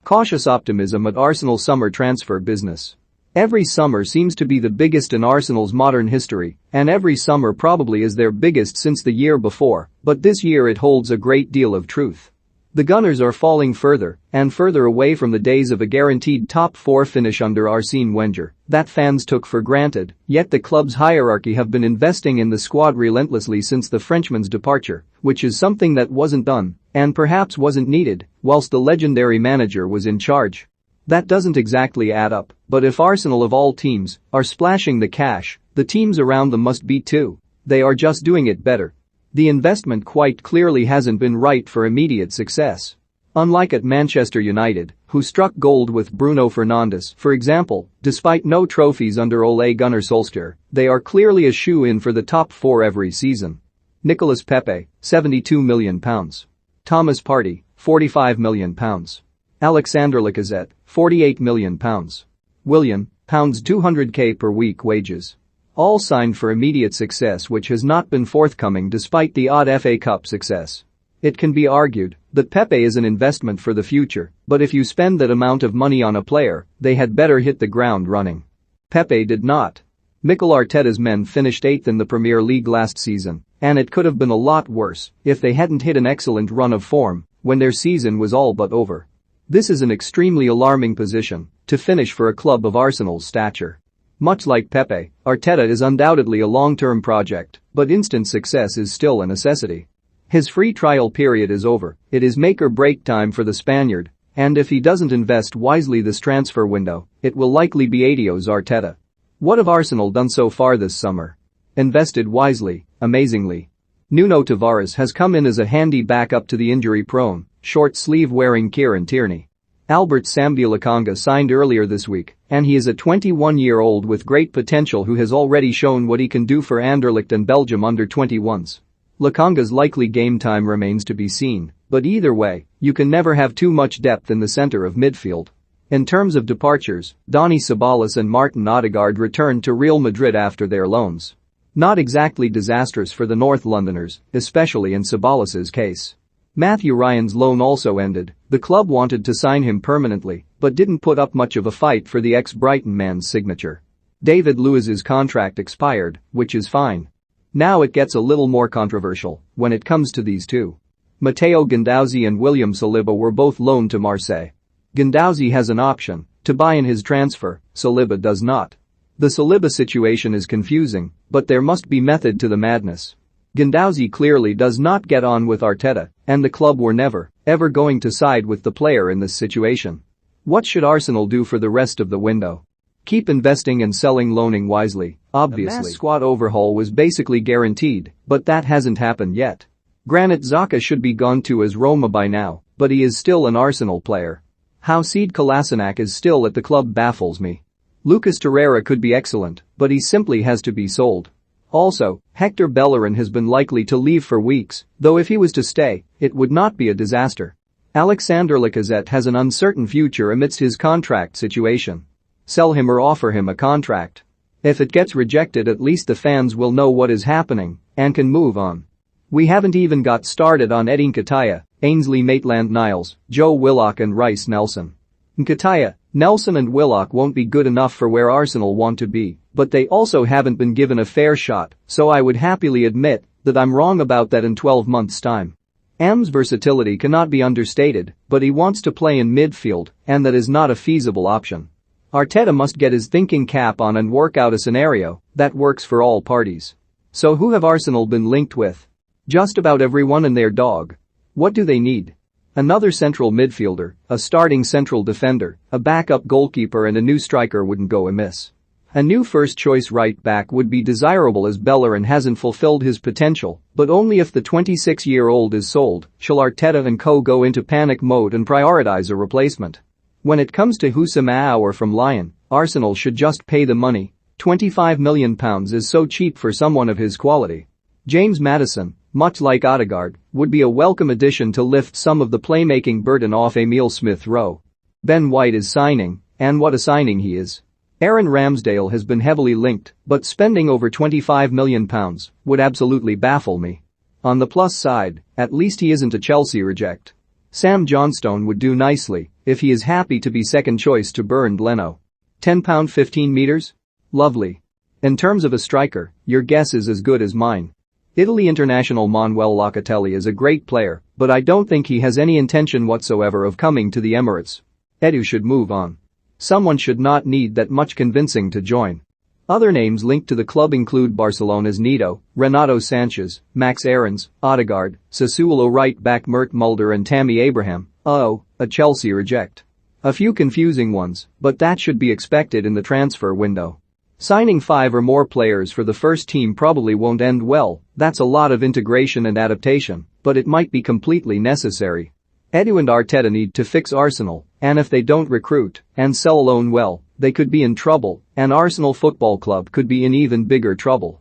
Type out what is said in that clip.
Cautious optimism at Arsenal summer transfer business. Every summer seems to be the biggest in Arsenal's modern history, and every summer probably is their biggest since the year before, but this year it holds a great deal of truth. The Gunners are falling further and further away from the days of a guaranteed top 4 finish under Arsene Wenger that fans took for granted, yet the club's hierarchy have been investing in the squad relentlessly since the Frenchman's departure, which is something that wasn't done and perhaps wasn't needed whilst the legendary manager was in charge. That doesn't exactly add up, but if Arsenal of all teams are splashing the cash, the teams around them must be too. They are just doing it better. The investment quite clearly hasn't been right for immediate success. Unlike at Manchester United, who struck gold with Bruno Fernandes, for example, despite no trophies under Ole Gunnar Solskjaer, they are clearly a shoe-in for the top 4 every season. Nicolas Pepe, £72 million. Thomas Partey, £45 million. Alexander Lacazette, £48 million. Willian, £200k per week wages. All signed for immediate success which has not been forthcoming despite the odd FA Cup success. It can be argued that Pepe is an investment for the future, but if you spend that amount of money on a player, they had better hit the ground running. Pepe did not. Mikel Arteta's men finished 8th in the Premier League last season, and it could have been a lot worse if they hadn't hit an excellent run of form when their season was all but over. This is an extremely alarming position to finish for a club of Arsenal's stature. Much like Pepe, Arteta is undoubtedly a long-term project, but instant success is still a necessity. His free trial period is over, it is make-or-break time for the Spaniard, and if he doesn't invest wisely this transfer window, it will likely be adios Arteta. What have Arsenal done so far this summer? Invested wisely, amazingly. Nuno Tavares has come in as a handy backup to the injury-prone, short-sleeve-wearing Kieran Tierney. Albert Sambi Lokonga signed earlier this week, and he is a 21-year-old with great potential who has already shown what he can do for Anderlecht and Belgium under-21s. Lokonga's likely game time remains to be seen, but either way, you can never have too much depth in the center of midfield. In terms of departures, Donny Ceballos and Martin Odegaard returned to Real Madrid after their loans. Not exactly disastrous for the North Londoners, especially in Ceballos' case. Matthew Ryan's loan also ended. The club wanted to sign him permanently, but didn't put up much of a fight for the ex-Brighton man's signature. David Luiz's contract expired, which is fine. Now it gets a little more controversial when it comes to these two. Matteo Guendouzi and William Saliba were both loaned to Marseille. Guendouzi has an option to buy in his transfer, Saliba does not. The Saliba situation is confusing, but there must be method to the madness. Guendouzi clearly does not get on with Arteta, and the club were never, ever going to side with the player in this situation. What should Arsenal do for the rest of the window? Keep investing and selling loaning wisely, obviously. A mass squad overhaul was basically guaranteed, but that hasn't happened yet. Granit Xhaka should be gone to AS Roma by now, but he is still an Arsenal player. How Sead Kolasinac is still at the club baffles me. Lucas Torreira could be excellent, but he simply has to be sold. Also, Hector Bellerin has been likely to leave for weeks, though if he was to stay, it would not be a disaster. Alexander Lacazette has an uncertain future amidst his contract situation. Sell him or offer him a contract. If it gets rejected, at least the fans will know what is happening and can move on. We haven't even got started on Eddie Nketiah, Ainsley Maitland-Niles, Joe Willock and Reiss Nelson. Nketiah, Nelson and Willock won't be good enough for where Arsenal want to be, but they also haven't been given a fair shot, so I would happily admit that I'm wrong about that in 12 months' time. M's versatility cannot be understated, but he wants to play in midfield, and that is not a feasible option. Arteta must get his thinking cap on and work out a scenario that works for all parties. So who have Arsenal been linked with? Just about everyone and their dog. What do they need? Another central midfielder, a starting central defender, a backup goalkeeper and a new striker wouldn't go amiss. A new first-choice right-back would be desirable as Bellerin hasn't fulfilled his potential, but only if the 26-year-old is sold shall Arteta and co go into panic mode and prioritize a replacement. When it comes to Houssam Aouar from Lyon, Arsenal should just pay the money. £25 million is so cheap for someone of his quality. James Maddison, much like Odegaard, would be a welcome addition to lift some of the playmaking burden off Emile Smith-Rowe. Ben White is signing, and what a signing he is. Aaron Ramsdale has been heavily linked, but spending over £25 million would absolutely baffle me. On the plus side, at least he isn't a Chelsea reject. Sam Johnstone would do nicely if he is happy to be second choice to Bernd Leno. £10 15 meters? Lovely. In terms of a striker, your guess is as good as mine. Italy international Manuel Locatelli is a great player, but I don't think he has any intention whatsoever of coming to the Emirates. Edu should move on. Someone should not need that much convincing to join. Other names linked to the club include Barcelona's Nido, Renato Sanchez, Max Aarons, Odegaard, Sassuolo right-back Mert Mulder and Tammy Abraham. A Chelsea reject. A few confusing ones, but that should be expected in the transfer window. Signing 5 or more players for the first team probably won't end well, that's a lot of integration and adaptation, but it might be completely necessary. Edu and Arteta need to fix Arsenal, and if they don't recruit and sell alone well, they could be in trouble, and Arsenal Football Club could be in even bigger trouble.